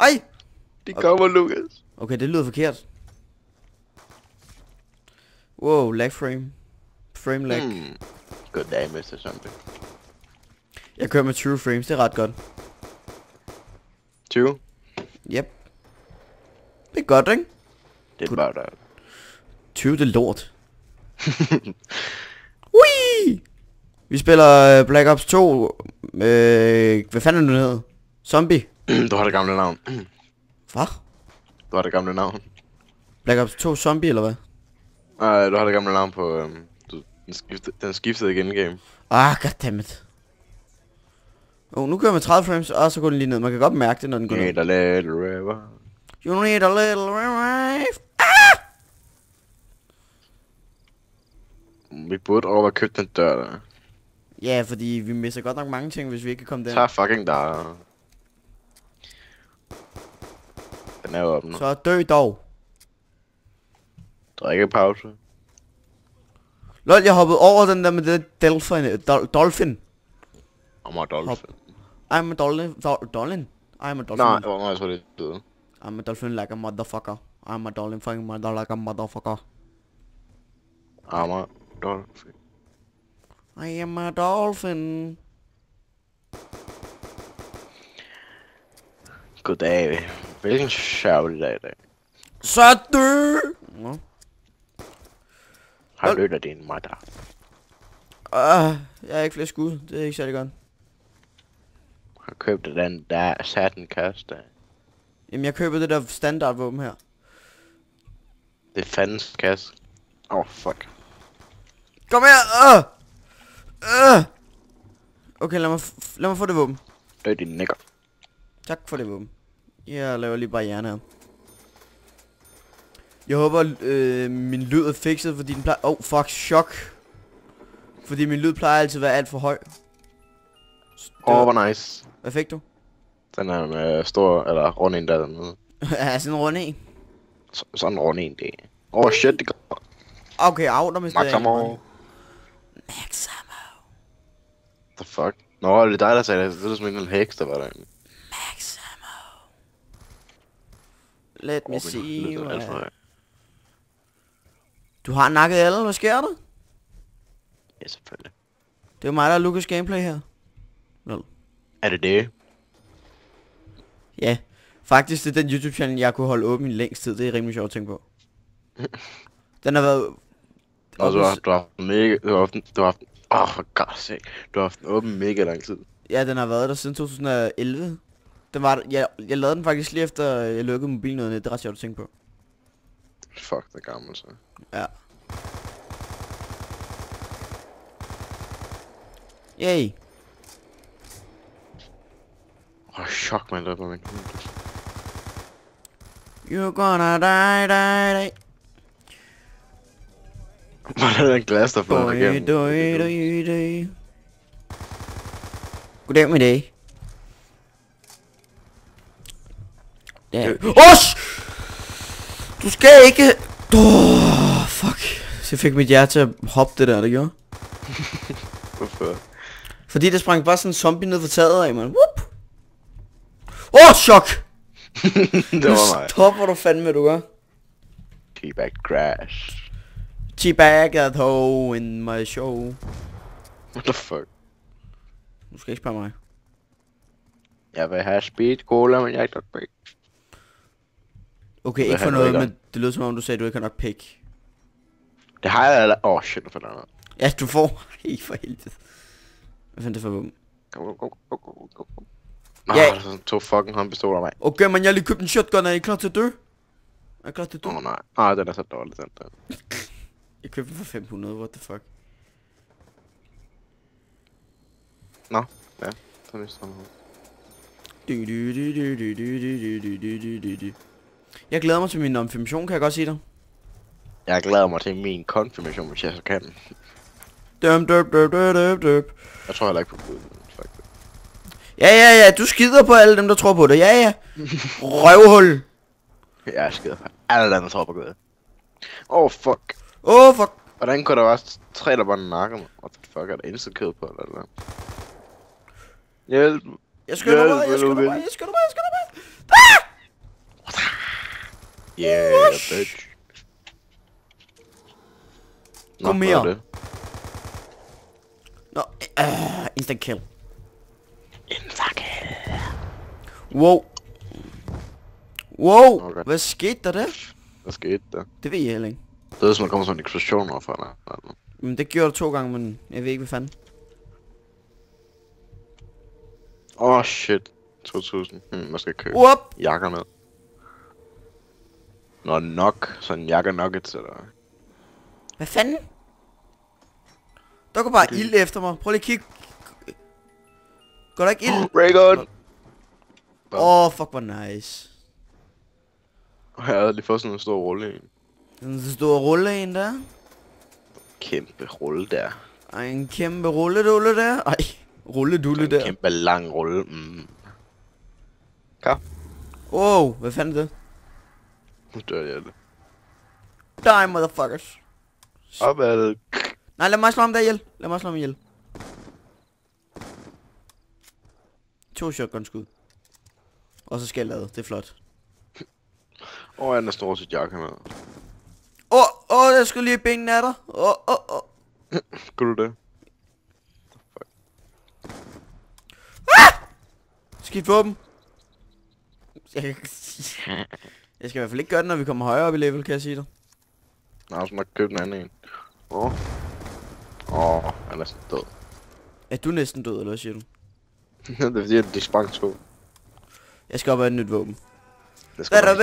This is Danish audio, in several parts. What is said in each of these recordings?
Ej! De kommer, Lukas. Okay, det lyder forkert. Wow, lag frame. Frame lag. Goddag, Mr. Zombie. Jeg kører med 20 frames, det er ret godt. 20? Yep. Det er godt, ikke? Det er bare der. 20, det er lort. Whee! Vi spiller Black Ops 2. Hvad fanden er det, hedder? Zombie. Du har det gamle navn. Hvad? Du har det gamle navn. Black Ops 2 Zombie, eller hvad? Nej, du har det gamle navn på... den skiftede igen game. Goddammit. Nu kører jeg med 30 frames, og så går den lige ned. Man kan godt mærke det, når den går ned. Need a little river. You need a little revive. Vi burde over at købe den dør der. Ja, fordi vi misser godt nok mange ting, hvis vi ikke kan komme der. Tag fucking der. Den er jo oppe nu. Så dø dog. Drikkepause. Lol, jeg hoppede over den der med det dolphin. I'm a dolphin. I'm a dolphin. I'm a dolphin. Nej, jeg tror det er døde. I'm a dolphin like a motherfucker. I'm a dolphin fucking mother like a motherfucker. I'm a dolphin. I am a dolphin. Goddag. Hvilken sjov dag i dag. Så dø! Nå. Har lødt af din mother. Jeg har ikke flere skud. Det er ikke særlig godt. Har købt den der satin kaste. Jamen jeg køber det der standardvåben her. Det er fandens kasse. Fuck. Kom her! Okay, lad mig få det våben. Død din nikker. Tak for det våben. Jeg laver lige barrieren her. Jeg håber min lyd er fikset, fordi den plejer... fuck, chok. Fordi min lyd plejer altid at være alt for høj. Hvor nice. Hvad fik du? Den er med stor, eller rund en der dernede. Ja, sådan en rund en. Sådan en rund en, det. Shit, det går. Okay, der mistede jeg. Maxamo. Maxamo. The fuck? Nå, det er dig, der sagde det. Det er som en heks, der var derinde. Maxamo. Let me see. Du har nakket alle, hvad sker der? Ja, selvfølgelig. Det er jo mig, der er Lukas gameplay her. Lol. Er det det? Ja. Faktisk det er den YouTube channel, jeg kunne holde åben i længst tid. Det er rimelig sjovt at tænke på. Den har været... Og du har haft mega... Du har haft... for god's sake. Du har haft den åben mega lang tid. Ja, den har været der siden 2011. Den var... Jeg lavede den faktisk lige efter jeg lukkede mobilen noget net. Det er ret sjovt at tænke på. Fuck, det er gammel så. Ja. Yay. Chok, man, der på min hund. You're gonna die. Hvad er den glas, der flyder igennem? Goddag med dag. Ja. Du skal ikke... fuck. Så jeg fik mit hjerte til at hoppe det der, det gjorde. Hvorfor? Fordi der sprang bare sådan en zombie ned for taget af, man. Whoop! Chok! Det var mig. Stop, hvor du fandme, du gør. Teabag crash. Teabag at home in my show. What the fuck? Du skal ikke spørge mig. Jeg vil have speed cola, men jeg er ikke nok bag. Okay, ikke for noget, men det lød som om du sagde, at du ikke har nok pick. Det har jeg allerede. Shit, hvad fanden er det? Ja, du får. For helvede. Hvad fanden det for våben? Go. Ja. Der er sådan 2 fucking håndpistoler af mig. Okay, men jeg har lige købt en shotgun. Er I klar til at dø? Er I klar til at dø? Nej. Den er så dårlig, den der. Jeg købte den for 500, what the fuck. Nå, ja. Så mister han. Jeg glæder mig til min konfirmation, kan jeg godt sige dig. Jeg glæder mig til min konfirmation, hvis jeg så kan. Døp. Jeg tror heller ikke på Gud. Ja, du skider på alle dem, der tror på det. Ja. Røvhul. Jeg skider på alle dem, der tror på Gud. Fuck. Fuck. Hvordan kunne der være 3, der bare nakker mig? What the fuck, er der instant-kød på, eller? Hjælp. Jeg skynder mig. Yeah, bitch. Kom hvad her. er det? Nå, instant kill. Insta-kill. Wow. Wow, Okay. hvad skete der der? Hvad skete der? Det ved jeg heller ikke. Det er som, der kommer sådan en eksplosion overfor dig. Men det gjorde det 2 gange, men jeg ved ikke, hvad fanden. Åh, shit. 2000. Hvad skal jeg købe? Whoop! Jakker ned. Nå, nok. Sådan jakker nuggets, eller? Hvad fanden? Der går bare ild efter mig. Prøv lige at kigge. Går der ikke ild? Raygun! Fuck, hvor nice. Jeg havde lige fået sådan en stor rulle en. En stor rulle en der. Kæmpe rulle der. Og en kæmpe rulledulle der. Ej, rulledulle der. En kæmpe lang rulle. Wow, hvad fanden er det? Nu dør jeg det. Die, motherfuckers. Op ad det. Nej, lad mig slå ham der ihjel. Lad mig slå ham ihjel. 2 shotgun-skud. Og så skal jeg lade. Det er flot. Han er stor sit jakke med. Jeg skulle lige i benene af dig. Skulle du det? Skidt våben. Jeg skal i hvert fald ikke gøre det, når vi kommer højere op i level, kan jeg sige dig. Nej, så må jeg købe en anden en. Han er sådan død. Er du næsten død, eller hvad siger du? Det er fordi, at de sprang 2. Jeg skal op og have et nyt våben. Det skal man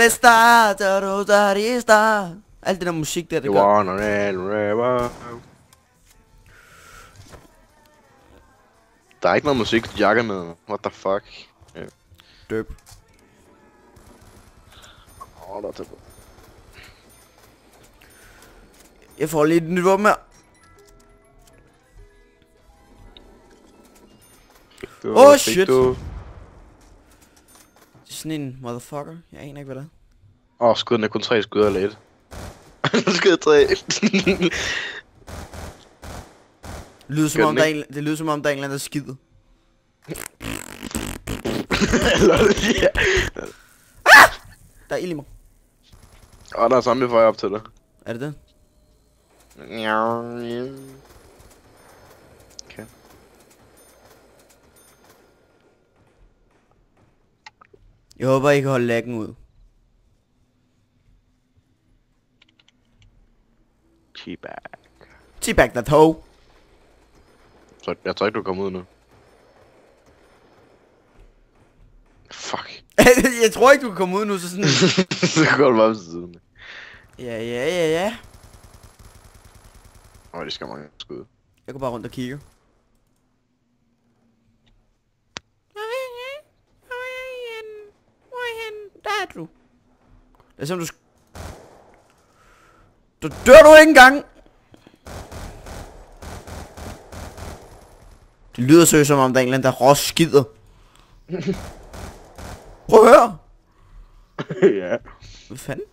ikke. Alt det der musik der, det You gør. wanna river. Der er ikke noget musik til jakke med. What the fuck? Døb. Der er tilbage. Jeg får lige et nyt våben her. Shit. Det er sådan en motherfucker. Jeg aner ikke, hvad det er. Skuden er kun 3 skud eller 1. Skud 3. Det lyder som om, der er en, det lyder som om, der er en eller anden, der skider. Der er ild i mig. Der er zombie fire op til dig. Er det det? Okay. Jeg håber, I kan holde laggen ud. Teabag that hoe. Så jeg tror ikke, du kommer ud nu. Fuck. Jeg tror ikke, du kan komme ud nu, så sådan... Så går du bare på siden. Ja. De skal mange skud. Jeg går bare rundt og kigger. Hvor er han? Der er du. Det er som du... Du dør du ikke engang! Det lyder så som om der er en eller anden, der råskider. Prøv at høre! Ja. Hvad fanden?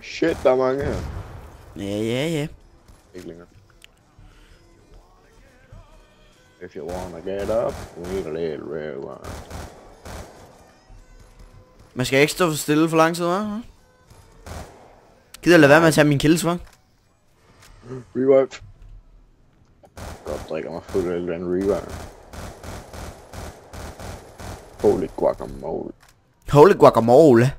Shit, der er mange her. Ja. Ikke længere. If you wanna get up, we need a little rewind. Man skal ikke stå for stille for lang tid, hva'? Gider lade være med at tage min kills, hva'? Revive. Godt drikker mig fuld af en revive. Holy guacamole. Holy guacamole.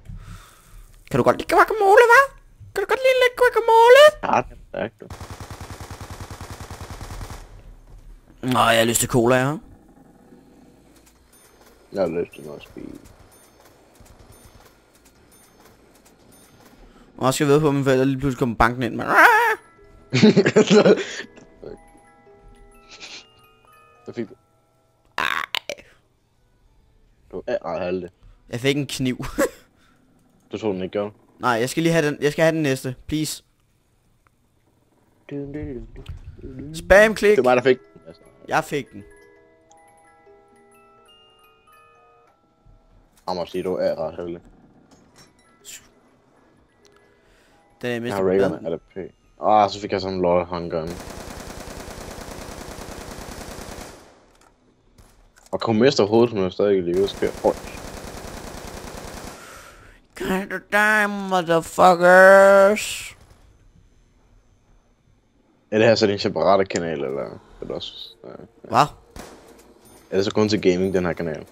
Kan du godt lide guacamole, hva'? Kan du godt lide lidt guacamole? Ja, det er ikke du. Nå, jeg har lyst til cola, ja. Jeg har lyst til noget speed. Og skal jeg ved på, at mine forældre lige pludselig kommer banken ind, men... Så fik du. Du er ret halvt. Jeg fik en kniv. Du tog den ikke, gør. Nej, jeg skal lige have den. Jeg skal have den næste. Please. Spam klik. Det var mig, der fik den. Jeg fik den. Jeg må sige, du er ret heldig. Den er Jeg mest. har Reagan, er det P. Så fik jeg sådan en lord handgun. Og kom mest overhovedet, som er stadig i live, skal jeg... Kind of die, motherfuckers. Er det her så din separate kanal, eller er det også... Hvad? Er det så kun til gaming, den her kanal?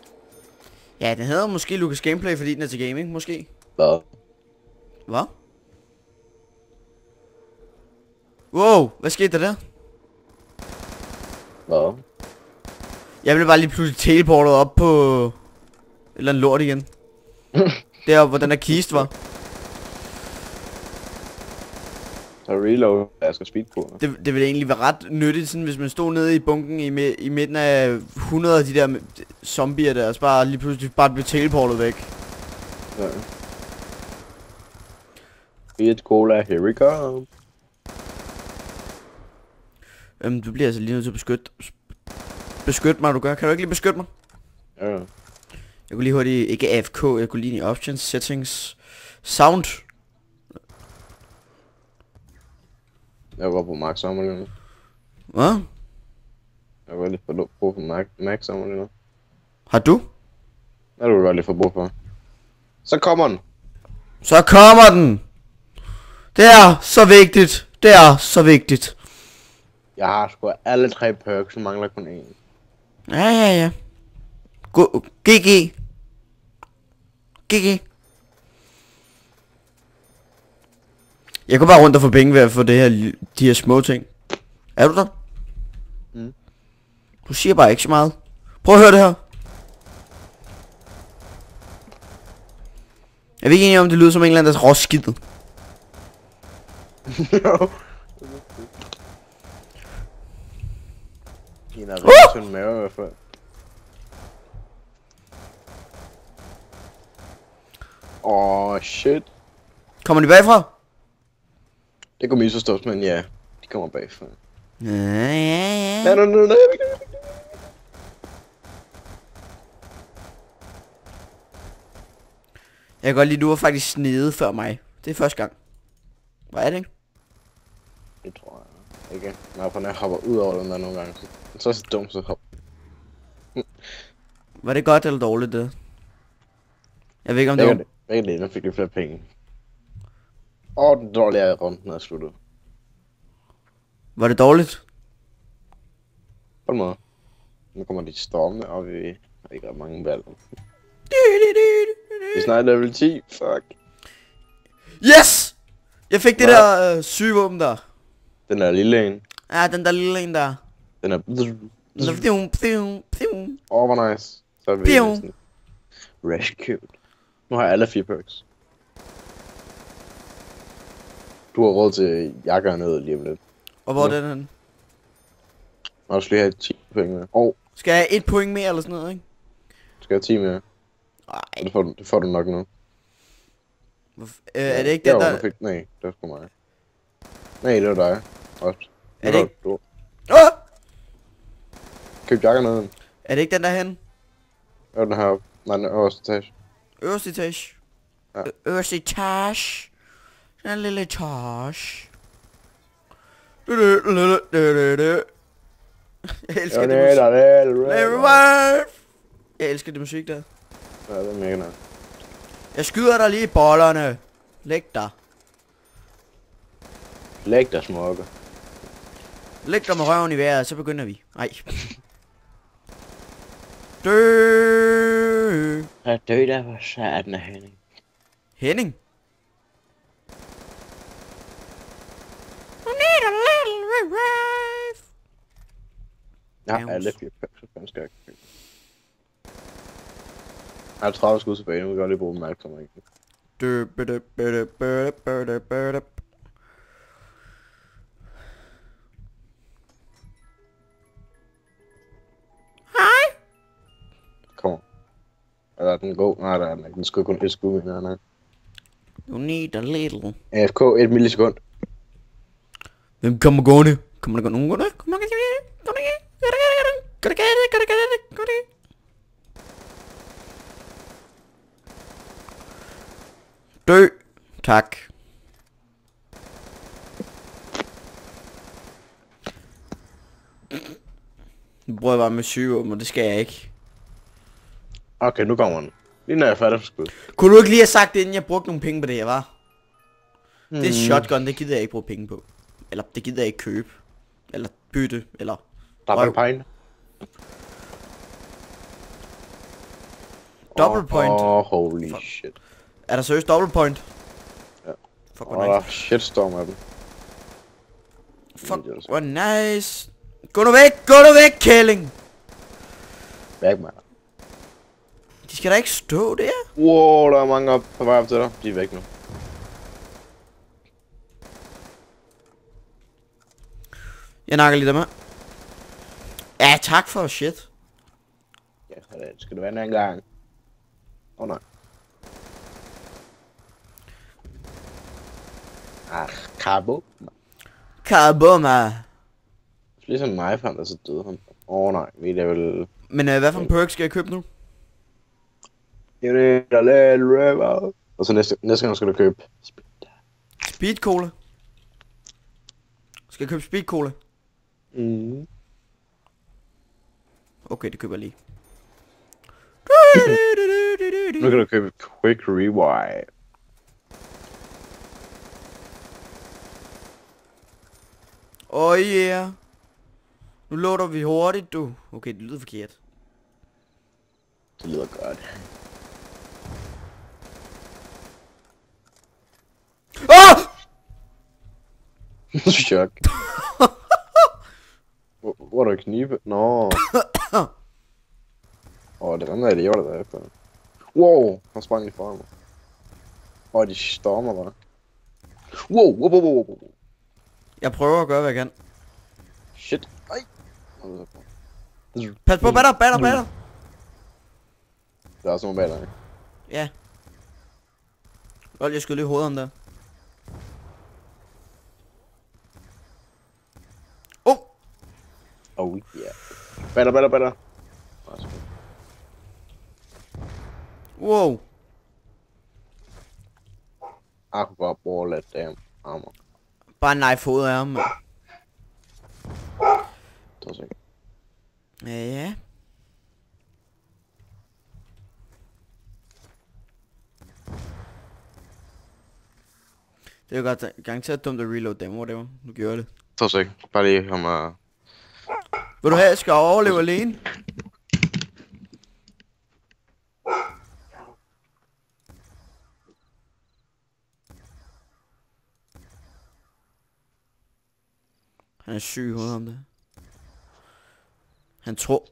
Ja, den hedder måske Lucas Gameplay, fordi den er til gaming, måske. Hvad? Hvad? Wow, hvad skete der der? Hvad? Jeg blev bare lige pludselig teleportet op på... et eller andet lort igen. Deroppe, hvor den der kiste var. Så reload, jeg skal speed på. Det ville egentlig være ret nyttigt, sådan, hvis man stod nede i bunken i midten af 100 af de der zombier der, og så bare lige pludselig bare blev teleportet væk. Ja. Et cola, here we go. Du bliver altså lige nødt til at beskytte mig, du gør. Kan du ikke lige beskytte mig? Ja. Jeg kunne lige hurtigt, ikke AFK, jeg kunne lige i options, settings, sound. Jeg går på max sommer lige nu. Hvad? Jeg var lidt for brug for max sommer lige nu. Har du? Ja, du godt lidt for brug for. Så kommer den! Så kommer den! Det er så vigtigt. Det er så vigtigt. Jeg har sgu alle 3 perks, så mangler kun 1. Ja. GG. GG. Jeg går bare rundt og få penge ved at få det her, de her små ting. Er du der? Mm. Du siger bare ikke så meget. Prøv at høre det her. Er vi ikke enige om, det lyder som en eller anden, der råskidt? En er rigtig tynd mave i hvert fald. Shit. Kommer de bagfra? Det kunne misforstås, men ja, de kommer bagfra. Ja. Nej. Jeg kan godt lide, du var faktisk snedet før mig. Det er første gang. Hvad er det, ikke? Det tror jeg ikke. Når jeg hopper ud over den der nogle gange, så er det så dumt, så hop. Var det godt eller dårligt, det? Jeg ved ikke, om det var... Begge dele fik lidt flere penge. Den dårlige runden er sluttet. Var det dårligt? På en måde. Nu kommer de stormene, og vi har ikke ret mange valg. Vi er snart level 10, fuck. Yes! Jeg fik det der syge våben der. Den der lille en. Ja, den der lille en der. Den er... Hvor nice. Så er vi sådan... Rescued. Nu har jeg alle 4 perks. Du har råd til jakker ned lige om lidt. Og hvor er den henne? Og du skal lige have 10 point med. Skal jeg have 1 point mere eller sådan noget, ikke? Du skal have 10 mere. Nej. Det får du nok nu. Er det ikke den der... Nej, det var sgu mig. Nej, det var dig. Også. Er det ikke... Du... Køb jakker ned. Er det ikke den der henne? Den her... Nej, den øverste etage. Øverste etage? Ja. Øverste etage. Den lille etage. Jeg elsker det musik. Jeg elsker det musik der. Ja, det er mega nice. Jeg skyder dig lige i bollerne. Læg dig. Læg dig, smukke. Læg dig med røven i vejret, så begynder vi. Nej. Dø. Ja, dø der var satan af Henning. Henning? I need a little revive. Ja, alle 4 packs, så fanden skal jeg ikke. Jeg har 30 skud tilbage, nu vil jeg godt lige bruge dem som ikke. Hej. Kom on. Er den god? Nej, der er den ikke. Den skulle kun 1 skud, mener jeg. You need a little. AFK 1 millisekund. Hvem kommer gående? Kommer der nogen gående? Dø. Tak. Nu bruger jeg bare med 7 og det skal jeg ikke. Okay, nu kommer den. Lige når jeg er færdig for skud. Kunne du ikke lige have sagt det, inden jeg brugte nogle penge på det her, var? Det er shotgun, det gider jeg ikke bruge penge på. Eller det gider jeg ikke købe. Eller bytte, eller... Double point. Double point? Holy shit. Er der seriøst double point? Ja. Fuck, hvor nice. Der er shitstorm af dem. Fuck, hvor nice. Gå nu væk, kælling! Væk, mand. De skal da ikke stå der. Wow, der er mange op på vej op til dig. De er væk nu. Jeg nakker lidt af mig. Ja, tak for shit. Ja, det skal du være en anden gang. Nej. Karbo. Karboma. Ligesom mig, for han så døde han. Nej, vi er vel... Men hvad for en perk skal jeg købe nu? Og så næste gang skal du købe... Speed cola. Skal jeg købe speed cola? Okay, det køber jeg lige. Nu kan du købe quick rewind. Oh yeah. Nu loader vi hurtigt, du. Okay, det lyder forkert. Det lyder godt. Chok. Hvor er der knibe? Nå. Det rammer jeg det gjorde der efter. Wow, han sprang lige foran mig. De stormer bare. Wow. Jeg prøver at gøre, hvad jeg kan. Shit. Ej. Pas på, batter. Der er også nogle batter, ikke? Ja. Lol, jeg skød lige hovedet om der. Oh yeah. Batter. Wow. I kunne godt bruge lidt damn armor. Bare en knife hovedet af ham, mand. Det var sikkert. Ja. Det er jo godt garanteret dumt at reload dem, whatever. Nu gjorde jeg det. Det var sikkert. Bare lige ham og... Vil du have, at jeg skal overleve alene? Han er syg i hovedet om det.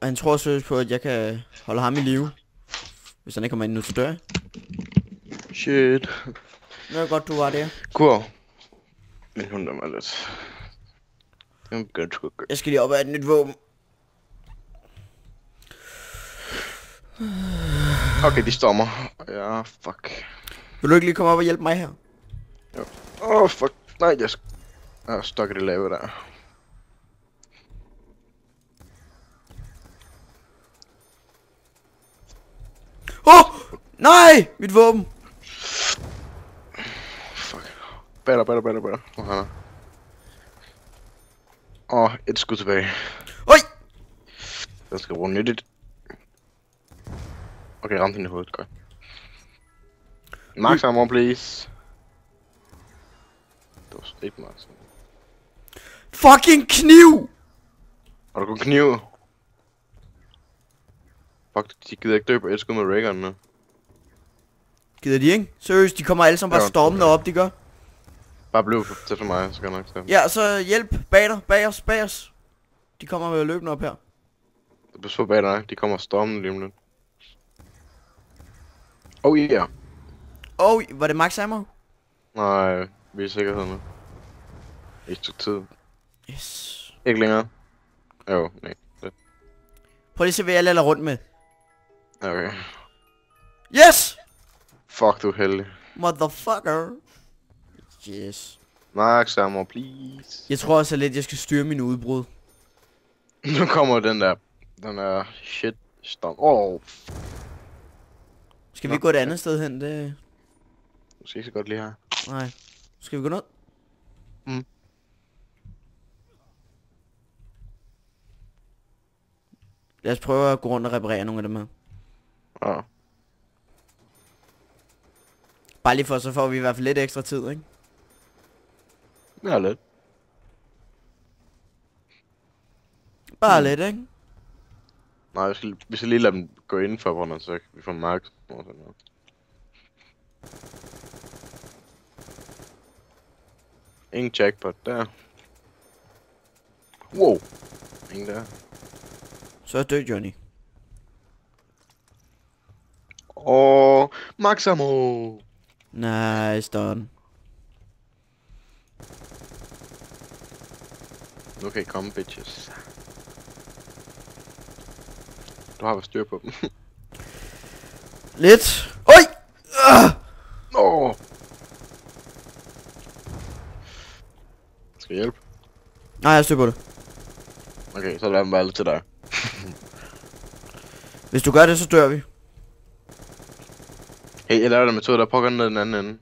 Han tror seriøst på, at jeg kan holde ham i live. Hvis han ikke kommer ind nu til dør. Shit. Det er godt, du var der. Cool. Men hun er mig lidt. Det er godt. Jeg skal lige op af et nyt våben. Okay, de stormer. Ja, fuck. Vil du ikke lige komme op og hjælpe mig her? Jo. Fuck. Nej, jeg er stok i det lave der. Nej! Mit våben! Fuck. Batter. Et skud tilbage. Oj! Jeg skal bruge nyttigt. Okay, ramte hende i hovedet, godt. Max armor, please. Det var ikke max. Fucking kniv! Har du kun kniv? Fuck, de gider ikke dø på et skud med Raygun nu. Gider de ikke? Seriøst, de kommer alle sammen bare stormende op, de gør. Bare bliv tæt for mig, så skal jeg nok tage. Ja, så hjælp bag os. De kommer løbende op her. Pas på bag dig, de kommer stormende lige om lidt. Oh yeah. Var det max ammo? Nej, vi er i sikkerhed nu. Et stykke tid. Yes. Ikke længere. Jo, nej. Prøv lige at se, hvad jeg lader rundt med. Okay. Yes! Fuck, du er heldig. Motherfucker. Yes. Max ammo, please. Jeg tror også lidt, jeg skal styre min udbrud. Nu kommer den der shit storm. Skal vi gå et andet sted hen? Det... Måske ikke så godt lige her. Nej. Skal vi gå ned? Lad os prøve at gå rundt og reparere nogle af dem her. Ja. Bare lige for, så får vi i hvert fald lidt ekstra tid, ikke? Ja, lidt. Bare lidt, ikke? Nej, vi skal lige lade dem gå indenfor, hvor så vi får max og sådan noget. Ingen jackpot der. Wow. Ingen der. Så er død, Johnny. Maxamo. Nice done. Nu kan I komme, bitches. Du har vel styr på dem. Lidt. Oj! Skal jeg hjælpe? Nej, jeg styr på det. Okay, så lader dem være lidt til dig. Hvis du gør det, så dør vi. Hey, jeg laver den metode, der pågår ned den anden ende.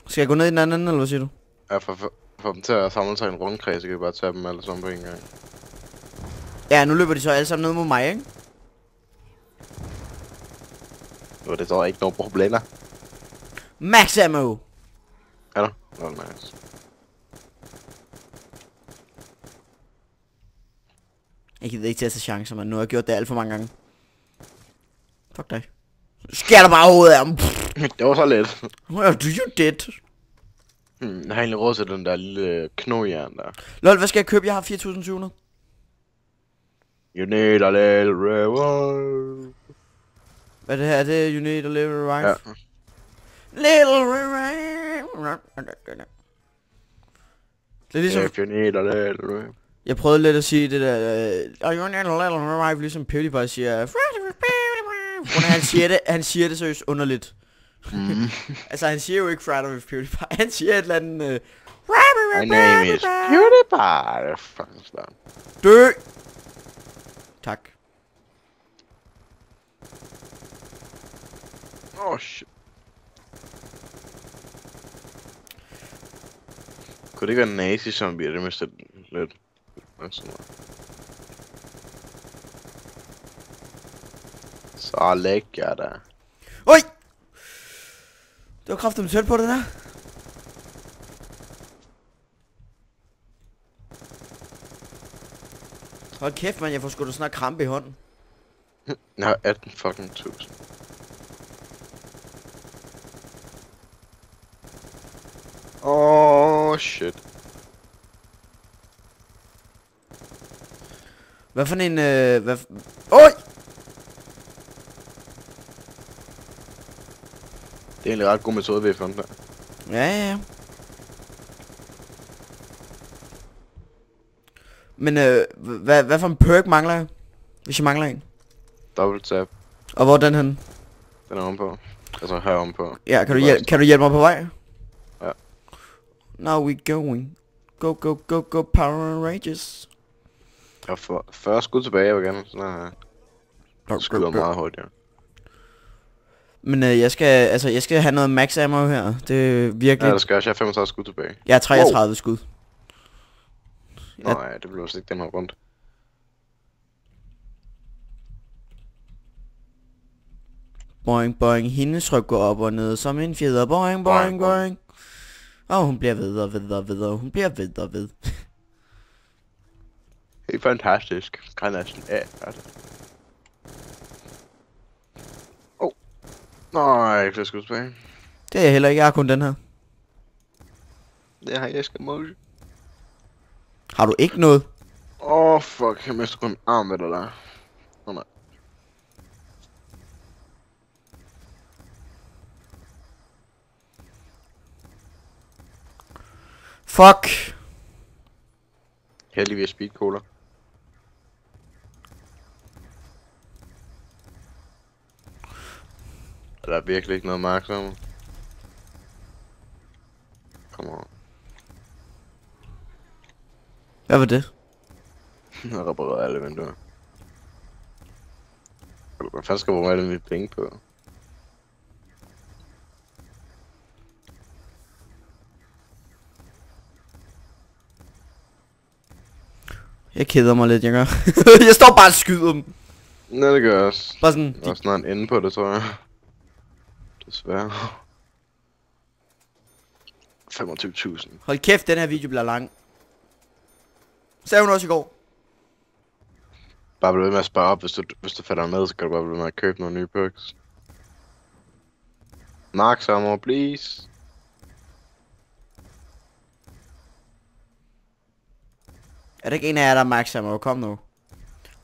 Skal jeg gå ned i den anden ende, eller hvad siger du? Ja, for dem til at samle sig i en rundkreds, så kan vi bare tage dem alle sammen på en gang. Ja, nu løber de så alle sammen ned mod mig, ikke? Nu er det så ikke nogen problemer. Max ammo! Er der? Oh, nice. Jeg gider ikke til at tage chancer, men nu har jeg gjort det alt for mange gange. Fuck dig. Skær der bare hovedet af dem. Det var så let. What do you did? Jeg har egentlig råd til den der lille knogjern der. Lol, hvad skal jeg købe? Jeg har 4.700. You need a little revive. Hvad er det her? Det er you need a little revive. Ja. Little revive. Det er ligesom... If you need a little revive. Jeg prøvede lidt at sige det der... you need a little revive, ligesom PewDiePie siger... Han siger det seriøst underligt. Altså han siger jo ikke Friday with PewDiePie. Han siger et eller andet... My name is PewDiePie. Fucking slam. Dø! Tak. Oh shit. Kunne det ikke være nazi-zombie, det mister lidt. Så lækker jeg der. Oj! Det var kraftigt tæt på det der. Hold kæft, man, jeg får sgu da snart krampe i hånden. Jeg har 18 fucking tusind. Shit. Hvad for en, Oj! Det er egentlig ret god metode, vi har fundet der. Ja. Men hvad for en perk mangler jeg? Hvis jeg mangler en. Double tap. Og hvor er den henne? Den er ovenpå. Altså her ovenpå. Ja, kan du hjælpe mig på vej? Ja. Now we going. Go Power Rangers. Jeg får 40 skud tilbage igen, så der skyder meget hurtigt, ja. Men jeg skal have noget max ammo her. Det er virkelig... Ja, det skal jeg. Jeg har 35 skud tilbage. Jeg har 33 skud. Nej, det bliver også ikke den her rundt. Boing, boing. Hendes ryg går op og ned som en fjeder. Boing, boing, boing. Og hun bliver ved og ved og ved og hun bliver ved og ved. Helt fantastisk. Kan næsten af. Nej, ikke flere skud tilbage. Det er jeg heller ikke. Jeg har kun den her. Det har jeg skal måle. Har du ikke noget? Fuck. Jeg mister kun en arm med det der. Nej. Fuck. Heldigvis speed cola. Der er virkelig ikke noget mark sammen. Come on. Hvad var det? Jeg har repareret alle vinduer. Hvad fanden skal jeg bruge alle mine penge på? Jeg keder mig lidt, jeg gør. Jeg står bare og skyder dem. Nej, det gør jeg også. Bare sådan, Der er snart en ende på det, tror jeg. Desværre. 25.000. hold kæft, den her video bliver lang. Sagde hun også i går. Bare blive ved med at spare op, hvis du falder med, så kan du bare blive ved med at købe nogle nye perks. Max ammo, please. Er der ikke en af jer, der er max ammo? Kom nu.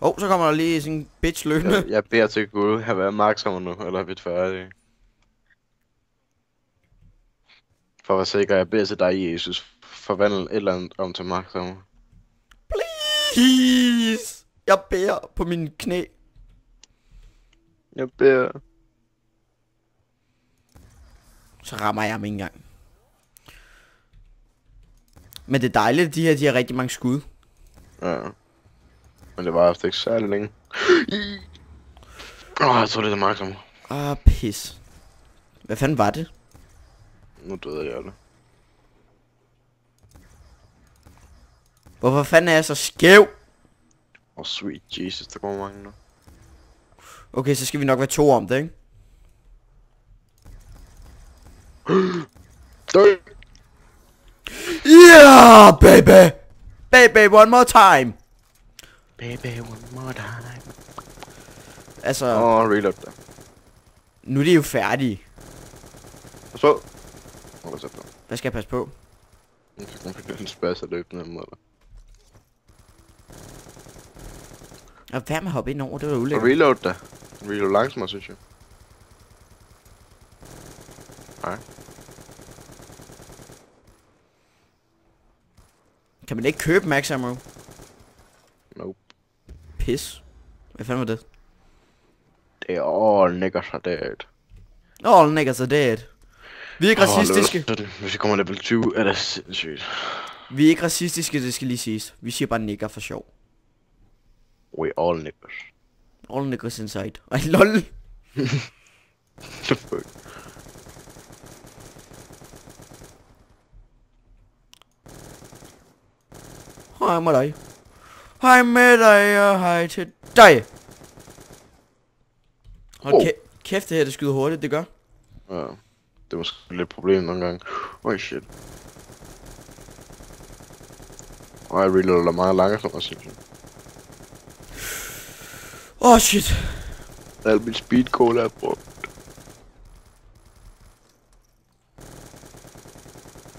Så kommer der lige sådan en bitch løbende. Jeg beder til Gud, have været max ammo nu, eller er vi færdige? For at være sikker, jeg beder til dig, Jesus. Forvandle et eller andet om til max ammo. Please! Jeg beder på mine knæ. Jeg beder. Så rammer jeg ham ikke engang. Men det er dejligt, de har rigtig mange skud. Ja. Men det var efter ikke særlig længe. Jeg tror det er max ammo. Pis. Hvad fanden var det? Nu døde jeg det. Hvorfor fanden er jeg så skæv? Sweet Jesus, der går mange nu. Okay, så skal vi nok være 2 om det, ikke? Dø! Yeah, baby! Baby, one more time! Baby, one more time. Altså, Reload der. nu er de jo færdige. Pas på. Hvad skal jeg passe på? Nu fik en spas at løbe ned mod dig. Og hvad med at hoppe ind over? Det var Og ulækkert. reload da. Reload langsomt, synes jeg. Nej. Kan man ikke købe max ammo? Nope. Pis. Hvad fanden var det? Det er all niggers are dead. All niggas are dead. Vi er ikke racistiske. Hvis vi kommer level 20, er det sindssygt. Vi er ikke racistiske, det skal lige siges. Vi siger bare nigger for sjov. We all niggers. All niggers inside. Ej, lol. The fuck? Hej med dig. Hej med dig, og hej til dig. Hold kæft, det her det skyder hurtigt, det gør. Ja, det er måske lidt et problem nogle gange. Shit. Jeg reloader meget langsomt, synes jeg. Shit. Al mit speed cola er brugt.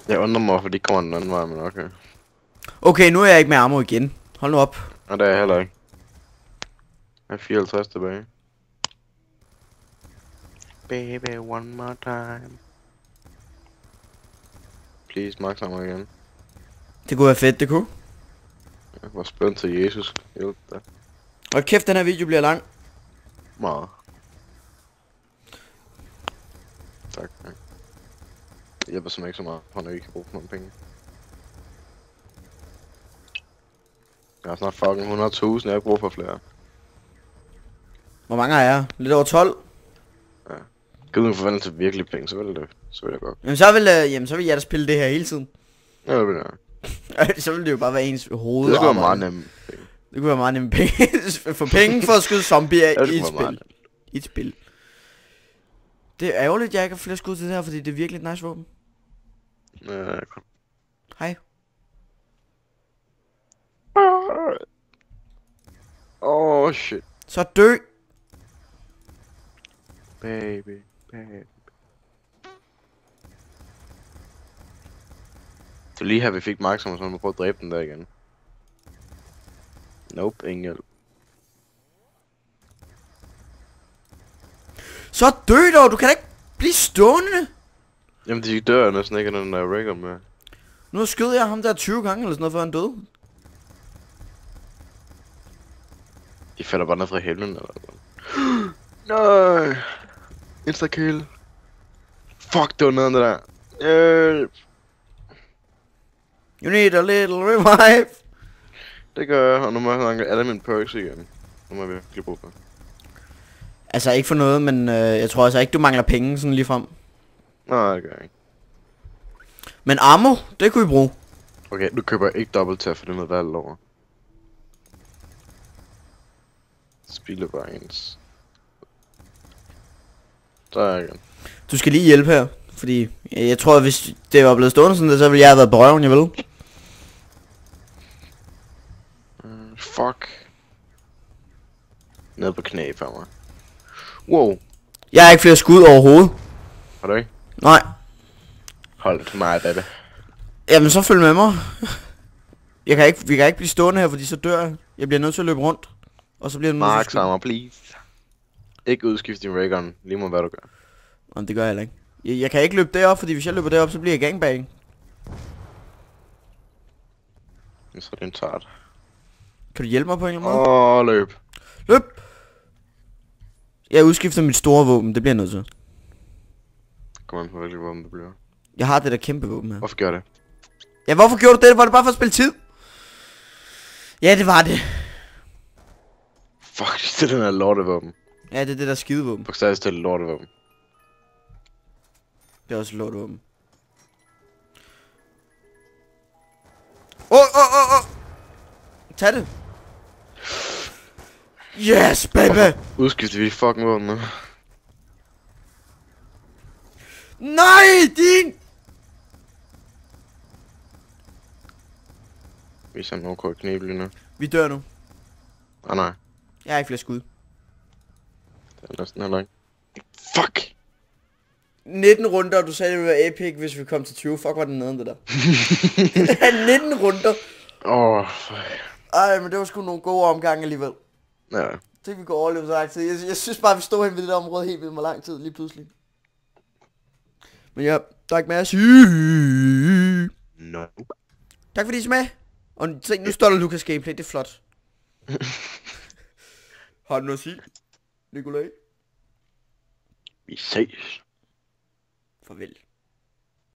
Jeg undrer mig, for de kommer den anden vej, men okay. Okay, nu er jeg ikke med ammo igen. Hold nu op. Og det er jeg heller ikke. Jeg er 54 tilbage. Baby, one more time. Please, max ammo igen. Det kunne være fedt, det kunne. Jeg var spændt til Jesus. Hjælp da. Og kæft, den her video bliver lang. Meget. Tak. Det hjælper simpelthen ikke så meget, for når I kan bruge nogle penge. Jeg har snart fucking 100.000, jeg har brug for flere. Hvor mange har jeg? Lidt over 12? Ja. Giv nu forvandle til virkelig penge, så vil jeg godt. Jamen så vil jeg da spille det her hele tiden. Ja, det vil jeg. Så vil det jo bare være ens hoved. Det skulle være meget nemt. Det kunne være meget nemt penge. For penge for at skyde zombier i et spil. I et spil. Det er ærgerligt, jeg ikke har flere skud til det her, fordi det er virkelig et nice våben. Ja, kom. Hej. Shit. Så dø. Baby. Så lige her vi fik Maximum, så man må prøve at dræbe den der igen. Nope, ingen hjælp. Så dø dog, du kan da ikke blive stående. Jamen de dør næsten ikke af den der rig med. Nu skød jeg ham der 20 gange eller sådan noget, før han døde. De falder bare ned fra himlen eller noget. Nej. Insta-kill. Fuck, det var noget af det der. Hjælp. You need a little revive. Det gør jeg, og nu må jeg hanke alle mine perks igen. Nu må jeg virkelig bruge for. Altså ikke for noget, men jeg tror altså ikke du mangler penge sådan lige frem. Nej, det gør jeg ikke. Men ammo, det kunne vi bruge. Okay, nu køber jeg ikke dobbelt til at få det med valg over. Spiller bare ens. Der er igen. Du skal lige hjælpe her. Fordi jeg tror, at hvis det var blevet stående sådan der, så ville jeg have været på røven, jeg ved. Fuck. Nede på knæ for mig. Wow. Jeg har ikke flere skud overhovedet. Har du ikke? Nej. Hold det til mig, baby. Jamen så følg med mig. Vi kan ikke blive stående her, fordi så dør jeg. Jeg bliver nødt til at løbe rundt. Og så bliver jeg nødt til Mark Summer, please. Ikke udskift din raygun, lige meget hvad du gør. Jamen det gør jeg heller ikke. Jeg kan ikke løbe derop, fordi hvis jeg løber derop, så bliver jeg gangbang. Så er det en tart. Kan du hjælpe mig på en eller anden måde? Løb. Løb! Jeg udskifter mit store våben, det bliver jeg nødt til. Kom an på hvilket våben det bliver. Jeg har det der kæmpe våben her. Hvorfor gør det? Ja, hvorfor gjorde du det? Var det bare for at spille tid? Ja, det var det. Fuck, det er den her lortevåben. Ja, det er det der skidevåben. Bogstaveligt til lortevåben. Det er også lortevåben. Tag det. Yes, baby. Udskifter vi de fucking våben nu. Nej, din. Vi er sådan okay knæb lige nu. Vi dør nu. Nej. Jeg har ikke flere skud. Det er næsten heller ikke. Fuck! 19 runder, og du sagde, det ville være epic, hvis vi kom til 20. Fuck, var den nede, det der. 19 runder. Ej, men det var sgu nogle gode omgange alligevel. Ja. Det vi går overleve så lang tid. Jeg synes bare, vi stod hen ved det der område helt vildt lang tid lige pludselig. Men ja, der er ikke mere at sige. No. Tak fordi I så med. Og tænk, nu står der Lucas gameplay, det er flot. Har du noget at sige, Nikolaj? Vi ses. Farvel.